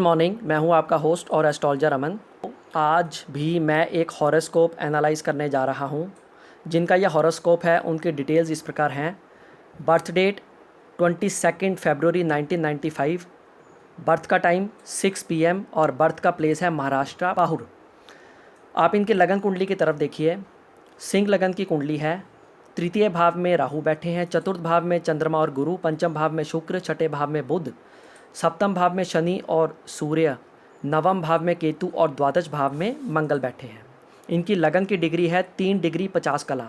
Morning, मैं हूं आपका होस्ट और एस्ट्रोलॉजर अमन। आज भी मैं एक हॉरोस्कोप एनालाइज करने जा रहा हूं। जिनका यह हॉरोस्कोप है उनकी डिटेल्स इस प्रकार हैं। बर्थ डेट 22 फरवरी 1995, बर्थ का टाइम 6 PM और बर्थ का प्लेस है महाराष्ट्र पाहुर। आप इनके लगन कुंडली की तरफ देखिए। सिंह लगन की कुंडली है। तृतीय भाव में राहु बैठे हैं, चतुर्थ भाव में चंद्रमा और गुरु, पंचम भाव में शुक्र, छठे भाव में बुध, सप्तम भाव में शनि और सूर्य, नवम भाव में केतु और द्वादश भाव में मंगल बैठे हैं। इनकी लगन की डिग्री है 3 डिग्री 50 कला।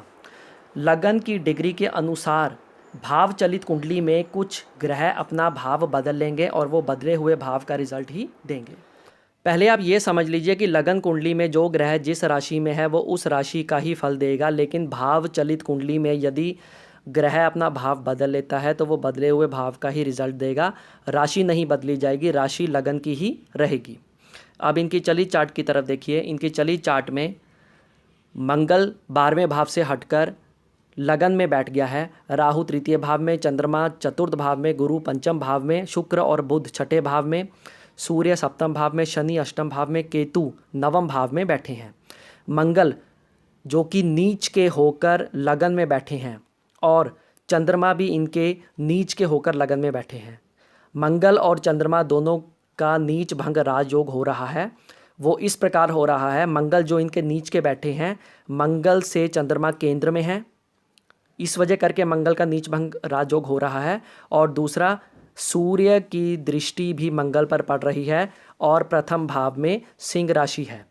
लगन की डिग्री के अनुसार भाव चलित कुंडली में कुछ ग्रह अपना भाव बदल लेंगे और वो बदले हुए भाव का रिजल्ट ही देंगे। पहले आप ये समझ लीजिए कि लगन कुंडली में जो ग्रह जिस राशि में है वो उस राशि का ही फल देगा, लेकिन भाव चलित कुंडली में यदि ग्रह अपना भाव बदल लेता है तो वो बदले हुए भाव का ही रिजल्ट देगा। राशि नहीं बदली जाएगी, राशि लगन की ही रहेगी। अब इनकी चली चार्ट की तरफ देखिए। इनकी चली चार्ट में मंगल 12वें भाव से हटकर लगन में बैठ गया है। राहु तृतीय भाव में, चंद्रमा चतुर्थ भाव में, गुरु पंचम भाव में, शुक्र और बुध छठे भाव में, सूर्य सप्तम भाव में, शनि अष्टम भाव में, केतु नवम भाव में बैठे हैं। मंगल जो कि नीच के होकर लगन में बैठे हैं और चंद्रमा भी इनके नीच के होकर लगन में बैठे हैं। मंगल और चंद्रमा दोनों का नीच भंग राजयोग हो रहा है। वो इस प्रकार हो रहा है, मंगल जो इनके नीच के बैठे हैं, मंगल से चंद्रमा केंद्र में है, इस वजह करके मंगल का नीच भंग राजयोग हो रहा है। और दूसरा, सूर्य की दृष्टि भी मंगल पर पड़ रही है और प्रथम भाव में सिंह राशि है।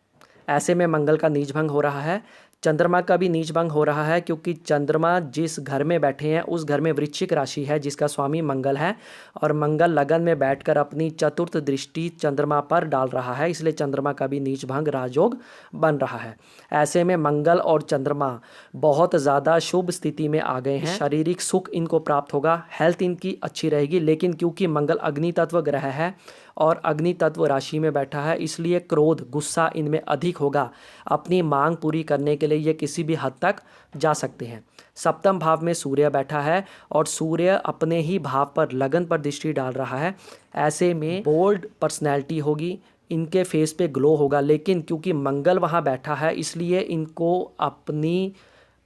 ऐसे में मंगल का नीच भंग हो रहा है। चंद्रमा का भी नीच भंग हो रहा है क्योंकि चंद्रमा जिस घर में बैठे हैं उस घर में वृश्चिक राशि है जिसका स्वामी मंगल है, और मंगल लगन में बैठकर अपनी चतुर्थ दृष्टि चंद्रमा पर डाल रहा है, इसलिए चंद्रमा का भी नीच भंग राजयोग बन रहा है। ऐसे में मंगल और चंद्रमा बहुत ज़्यादा शुभ स्थिति में आ गए हैं। शारीरिक सुख इनको प्राप्त होगा, हेल्थ इनकी अच्छी रहेगी, लेकिन क्योंकि मंगल अग्नि तत्व ग्रह है और अग्नि तत्व राशि में बैठा है, इसलिए क्रोध गुस्सा इनमें अधिक होगा। अपनी मांग पूरी करने के लिए ये किसी भी हद तक जा सकते हैं। सप्तम भाव में सूर्य बैठा है और सूर्य अपने ही भाव पर लगन पर दृष्टि डाल रहा है। ऐसे में बोल्ड पर्सनैलिटी होगी, इनके फेस पे ग्लो होगा, लेकिन क्योंकि मंगल वहाँ बैठा है इसलिए इनको अपनी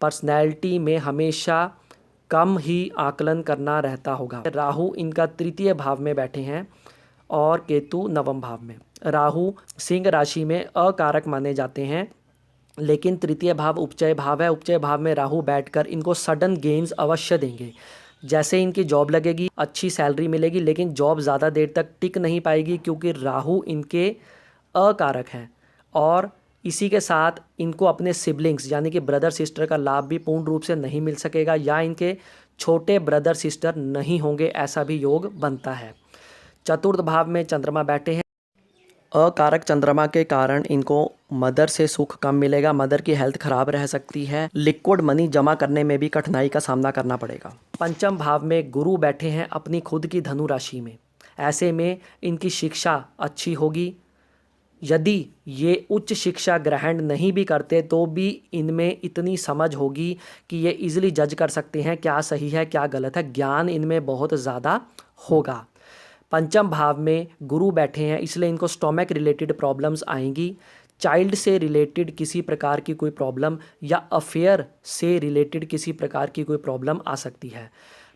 पर्सनैलिटी में हमेशा कम ही आकलन करना रहता होगा। राहु इनका तृतीय भाव में बैठे हैं और केतु नवम भाव में। राहु सिंह राशि में अकारक माने जाते हैं, लेकिन तृतीय भाव उपचय भाव है। उपचय भाव में राहु बैठकर इनको सडन गेन्स अवश्य देंगे। जैसे इनकी जॉब लगेगी, अच्छी सैलरी मिलेगी, लेकिन जॉब ज़्यादा देर तक टिक नहीं पाएगी क्योंकि राहु इनके अकारक हैं। और इसी के साथ इनको अपने सिबलिंग्स यानी कि ब्रदर सिस्टर का लाभ भी पूर्ण रूप से नहीं मिल सकेगा, या इनके छोटे ब्रदर सिस्टर नहीं होंगे, ऐसा भी योग बनता है। चतुर्थ भाव में चंद्रमा बैठे हैं। अकारक चंद्रमा के कारण इनको मदर से सुख कम मिलेगा, मदर की हेल्थ खराब रह सकती है, लिक्विड मनी जमा करने में भी कठिनाई का सामना करना पड़ेगा। पंचम भाव में गुरु बैठे हैं अपनी खुद की धनु राशि में। ऐसे में इनकी शिक्षा अच्छी होगी। यदि ये उच्च शिक्षा ग्रहण नहीं भी करते तो भी इनमें इतनी समझ होगी कि ये इजीली जज कर सकते हैं क्या सही है क्या गलत है। ज्ञान इनमें बहुत ज़्यादा होगा। पंचम भाव में गुरु बैठे हैं, इसलिए इनको स्टोमक रिलेटेड प्रॉब्लम्स आएंगी। चाइल्ड से रिलेटेड किसी प्रकार की कोई प्रॉब्लम या अफेयर से रिलेटेड किसी प्रकार की कोई प्रॉब्लम आ सकती है।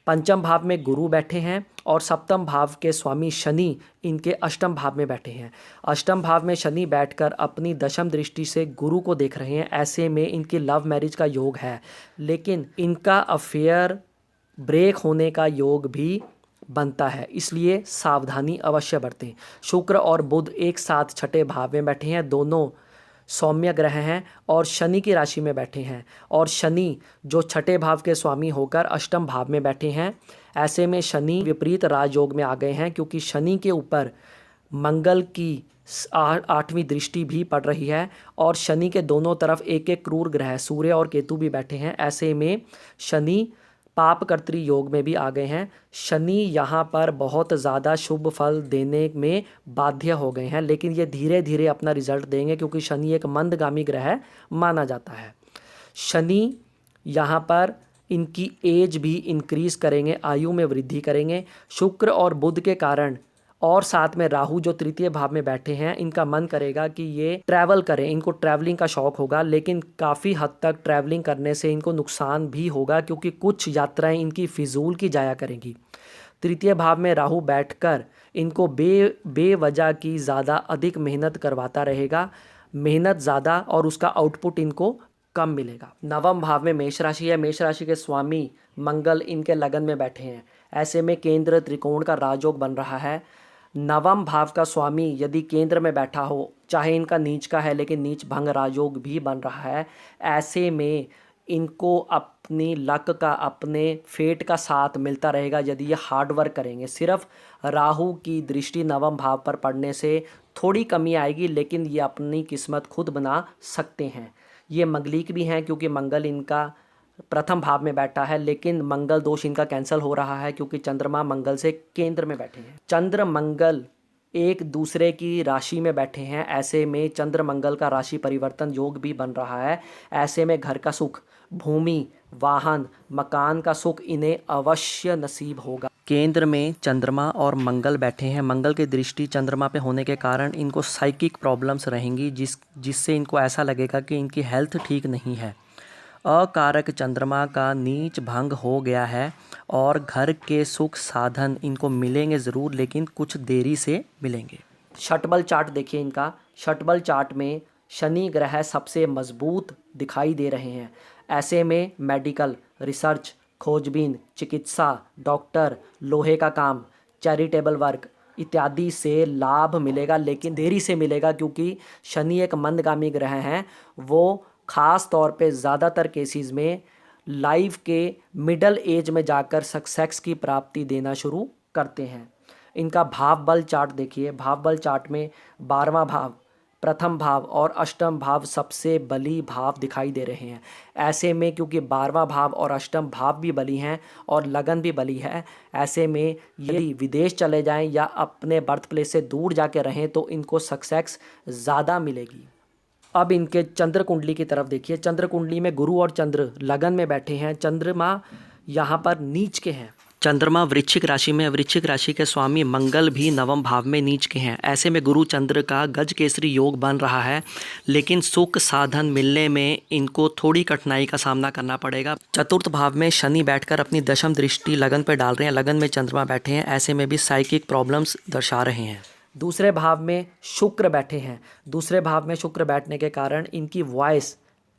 पंचम भाव में गुरु बैठे हैं और सप्तम भाव के स्वामी शनि इनके अष्टम भाव में बैठे हैं। अष्टम भाव में शनि बैठकर अपनी दशम दृष्टि से गुरु को देख रहे हैं। ऐसे में इनकी लव मैरिज का योग है, लेकिन इनका अफेयर ब्रेक होने का योग भी बनता है, इसलिए सावधानी अवश्य बरतें। शुक्र और बुध एक साथ छठे भाव में बैठे हैं, दोनों सौम्य ग्रह हैं और शनि की राशि में बैठे हैं, और शनि जो छठे भाव के स्वामी होकर अष्टम भाव में बैठे हैं। ऐसे में शनि विपरीत राजयोग में आ गए हैं क्योंकि शनि के ऊपर मंगल की 8वीं दृष्टि भी पड़ रही है और शनि के दोनों तरफ एक एक क्रूर ग्रह सूर्य और केतु भी बैठे हैं। ऐसे में शनि पापकर्त्री योग में भी आ गए हैं। शनि यहाँ पर बहुत ज़्यादा शुभ फल देने में बाध्य हो गए हैं, लेकिन ये धीरे धीरे अपना रिजल्ट देंगे क्योंकि शनि एक मंदगामी ग्रह माना जाता है। शनि यहाँ पर इनकी एज भी इंक्रीज़ करेंगे, आयु में वृद्धि करेंगे। शुक्र और बुध के कारण और साथ में राहु जो तृतीय भाव में बैठे हैं, इनका मन करेगा कि ये ट्रैवल करें, इनको ट्रैवलिंग का शौक होगा, लेकिन काफ़ी हद तक ट्रैवलिंग करने से इनको नुकसान भी होगा क्योंकि कुछ यात्राएं इनकी फिजूल की जाया करेंगी। तृतीय भाव में राहु बैठकर इनको बेवजह की ज़्यादा अधिक मेहनत करवाता रहेगा, मेहनत ज़्यादा और उसका आउटपुट इनको कम मिलेगा। नवम भाव में मेष राशि है, मेष राशि के स्वामी मंगल इनके लगन में बैठे हैं। ऐसे में केंद्र त्रिकोण का राजयोग बन रहा है। नवम भाव का स्वामी यदि केंद्र में बैठा हो, चाहे इनका नीच का है लेकिन नीच भंग राजयोग भी बन रहा है, ऐसे में इनको अपनी लक का, अपने फेट का साथ मिलता रहेगा यदि ये हार्ड वर्क करेंगे। सिर्फ राहु की दृष्टि नवम भाव पर पड़ने से थोड़ी कमी आएगी, लेकिन ये अपनी किस्मत खुद बना सकते हैं। ये मंगलिक भी हैं क्योंकि मंगल इनका प्रथम भाव में बैठा है, लेकिन मंगल दोष इनका कैंसिल हो रहा है क्योंकि चंद्रमा मंगल से केंद्र में बैठे हैं। चंद्र मंगल एक दूसरे की राशि में बैठे हैं, ऐसे में चंद्र मंगल का राशि परिवर्तन योग भी बन रहा है। ऐसे में घर का सुख, भूमि, वाहन, मकान का सुख इन्हें अवश्य नसीब होगा। केंद्र में चंद्रमा और मंगल बैठे हैं। मंगल की दृष्टि चंद्रमा पे होने के कारण इनको साइकिक प्रॉब्लम्स रहेंगी, जिससे इनको ऐसा लगेगा कि इनकी हेल्थ ठीक नहीं है। अकारक चंद्रमा का नीच भंग हो गया है और घर के सुख साधन इनको मिलेंगे ज़रूर, लेकिन कुछ देरी से मिलेंगे। शटबल चार्ट देखिए इनका। शटबल चार्ट में शनि ग्रह सबसे मजबूत दिखाई दे रहे हैं। ऐसे में मेडिकल, रिसर्च, खोजबीन, चिकित्सा, डॉक्टर, लोहे का काम, चैरिटेबल वर्क इत्यादि से लाभ मिलेगा, लेकिन देरी से मिलेगा क्योंकि शनि एक मंदगामी ग्रह हैं। वो ख़ास तौर पे ज़्यादातर केसेस में लाइफ के मिडल एज में जाकर सक्सेस की प्राप्ति देना शुरू करते हैं। इनका भाव बल चार्ट देखिए। भाव बल चार्ट में 12वां भाव, प्रथम भाव और अष्टम भाव सबसे बली भाव दिखाई दे रहे हैं। ऐसे में क्योंकि 12वां भाव और अष्टम भाव भी बली हैं और लगन भी बली है, ऐसे में यदि विदेश चले जाएं या अपने बर्थ प्लेस से दूर जाके रहें तो इनको सक्सेस ज़्यादा मिलेगी। अब इनके चंद्र कुंडली की तरफ देखिए। चंद्र कुंडली में गुरु और चंद्र लगन में बैठे हैं। चंद्रमा यहाँ पर नीच के हैं। चंद्रमा वृश्चिक राशि में, वृश्चिक राशि के स्वामी मंगल भी नवम भाव में नीच के हैं। ऐसे में गुरु चंद्र का गज केसरी योग बन रहा है, लेकिन सुख साधन मिलने में इनको थोड़ी कठिनाई का सामना करना पड़ेगा। चतुर्थ भाव में शनि बैठकर अपनी दशम दृष्टि लगन पर डाल रहे हैं। लगन में चंद्रमा बैठे हैं, ऐसे में भी साइकिक प्रॉब्लम्स दर्शा रहे हैं। दूसरे भाव में शुक्र बैठे हैं। दूसरे भाव में शुक्र बैठने के कारण इनकी वॉइस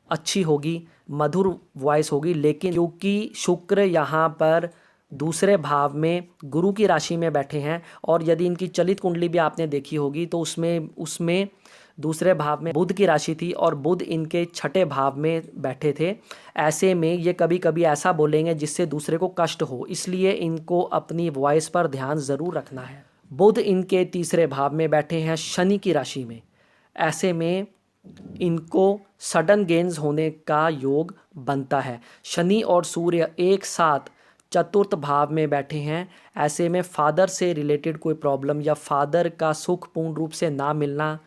अच्छी होगी, मधुर वॉइस होगी, लेकिन क्योंकि शुक्र यहाँ पर दूसरे भाव में गुरु की राशि में बैठे हैं और यदि इनकी चलित कुंडली भी आपने देखी होगी तो उसमें दूसरे भाव में बुध की राशि थी और बुध इनके छठे भाव में बैठे थे। ऐसे में ये कभी कभी ऐसा बोलेंगे जिससे दूसरे को कष्ट हो, इसलिए इनको अपनी वॉइस पर ध्यान ज़रूर रखना है। बुध इनके तीसरे भाव में बैठे हैं शनि की राशि में। ऐसे में इनको सडन गेन्स होने का योग बनता है। शनि और सूर्य एक साथ चतुर्थ भाव में बैठे हैं। ऐसे में फादर से रिलेटेड कोई प्रॉब्लम या फादर का सुख पूर्ण रूप से ना मिलना।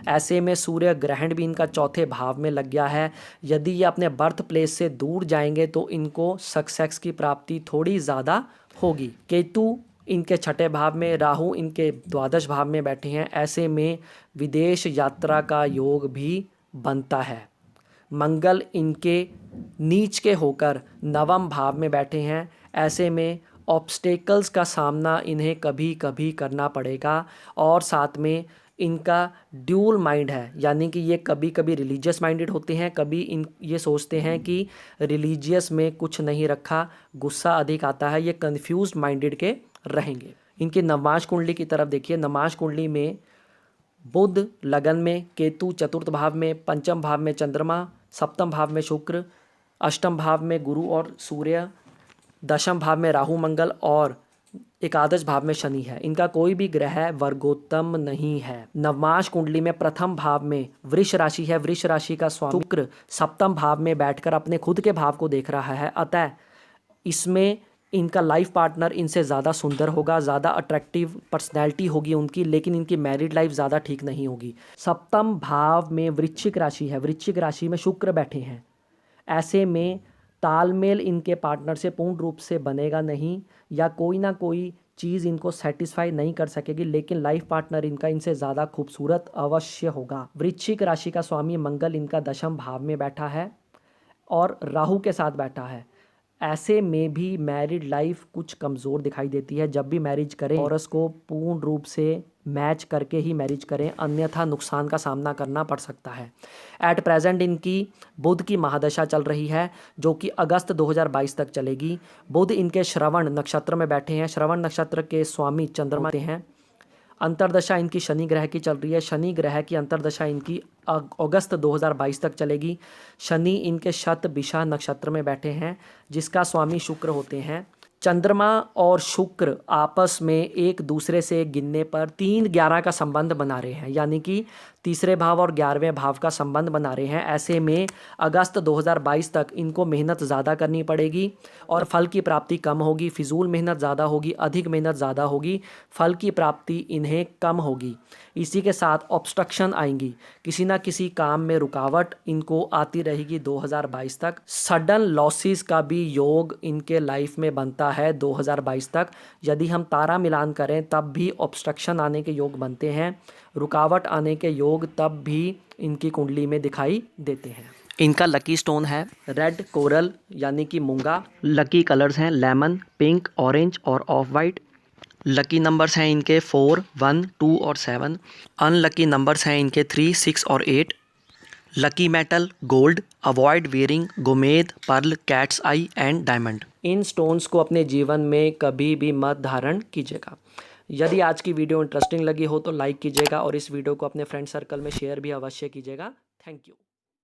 ऐसे में सूर्य ग्रहण भी इनका चौथे भाव में लग गया है। यदि ये अपने बर्थ प्लेस से दूर जाएंगे तो इनको सक्सेस की प्राप्ति थोड़ी ज़्यादा होगी। केतु इनके छठे भाव में, राहु इनके द्वादश भाव में बैठे हैं। ऐसे में विदेश यात्रा का योग भी बनता है। मंगल इनके नीच के होकर नवम भाव में बैठे हैं। ऐसे में ऑब्स्टेकल्स का सामना इन्हें कभी कभी करना पड़ेगा और साथ में इनका ड्यूल माइंड है, यानी कि ये कभी कभी रिलीजियस माइंडेड होते हैं, कभी ये सोचते हैं कि रिलीजियस में कुछ नहीं रखा, गुस्सा अधिक आता है, ये कन्फ्यूज्ड माइंडेड के रहेंगे। इनकी नवमाश कुंडली की तरफ देखिए। नवमाश कुंडली में बुध लगन में, केतु चतुर्थ भाव में, पंचम भाव में चंद्रमा, सप्तम भाव में शुक्र, अष्टम भाव में गुरु और सूर्य, दशम भाव में राहु मंगल और एकादश भाव में शनि है। इनका कोई भी ग्रह वर्गोत्तम नहीं है। नवमाश कुंडली में प्रथम भाव में वृष राशि है। वृष राशि का स्वामी शुक्र सप्तम भाव में बैठकर अपने खुद के भाव को देख रहा है, अतः इसमें इनका लाइफ पार्टनर इनसे ज़्यादा सुंदर होगा, ज़्यादा अट्रैक्टिव पर्सनैलिटी होगी उनकी, लेकिन इनकी मैरिड लाइफ ज़्यादा ठीक नहीं होगी। सप्तम भाव में वृश्चिक राशि है। वृश्चिक राशि में शुक्र बैठे हैं। ऐसे में तालमेल इनके पार्टनर से पूर्ण रूप से बनेगा नहीं या कोई ना कोई चीज़ इनको सेटिस्फाई नहीं कर सकेगी, लेकिन लाइफ पार्टनर इनका इनसे ज़्यादा खूबसूरत अवश्य होगा। वृश्चिक राशि का स्वामी मंगल इनका दशम भाव में बैठा है और राहु के साथ बैठा है। ऐसे में भी मैरिड लाइफ कुछ कमज़ोर दिखाई देती है। जब भी मैरिज करें हॉरस को पूर्ण रूप से मैच करके ही मैरिज करें, अन्यथा नुकसान का सामना करना पड़ सकता है। एट प्रेजेंट इनकी बुध की महादशा चल रही है जो कि अगस्त 2022 तक चलेगी। बुध इनके श्रवण नक्षत्र में बैठे हैं। श्रवण नक्षत्र के स्वामी चंद्रमा हैं। अंतर्दशा इनकी शनि ग्रह की चल रही है। शनि ग्रह की अंतर्दशा इनकी अगस्त 2022 तक चलेगी। शनि इनके शतभिषा नक्षत्र में बैठे हैं जिसका स्वामी शुक्र होते हैं। चंद्रमा और शुक्र आपस में एक दूसरे से गिनने पर 3-11 का संबंध बना रहे हैं, यानी कि तीसरे भाव और 11वें भाव का संबंध बना रहे हैं। ऐसे में अगस्त 2022 तक इनको मेहनत ज़्यादा करनी पड़ेगी और फल की प्राप्ति कम होगी। फिजूल मेहनत ज़्यादा होगी, अधिक मेहनत ज़्यादा होगी, फल की प्राप्ति इन्हें कम होगी। इसी के साथ ऑब्स्ट्रक्शन आएंगी, किसी ना किसी काम में रुकावट इनको आती रहेगी 2022 तक। सडन लॉसेस का भी योग इनके लाइफ में बनता है 2022 तक। यदि हम तारा मिलान करें तब भी ऑब्स्ट्रक्शन आने के योग बनते हैं, रुकावट आने के योग तब भी इनकी कुंडली में दिखाई देते हैं। इनका लकी स्टोन है रेड कोरल यानी कि मूंगा। लकी कलर्स हैं लेमन, पिंक, ऑरेंज और ऑफ वाइट। लकी नंबर्स हैं इनके 4, 1, 2 और 7। अनलकी नंबर्स हैं इनके 3, 6 और 8। Lucky metal gold. Avoid wearing गोमेद, pearl, cat's eye and diamond. इन स्टोन्स को अपने जीवन में कभी भी मत धारण कीजिएगा। यदि आज की वीडियो इंटरेस्टिंग लगी हो तो लाइक कीजिएगा और इस वीडियो को अपने फ्रेंड सर्कल में शेयर भी अवश्य कीजिएगा। Thank you.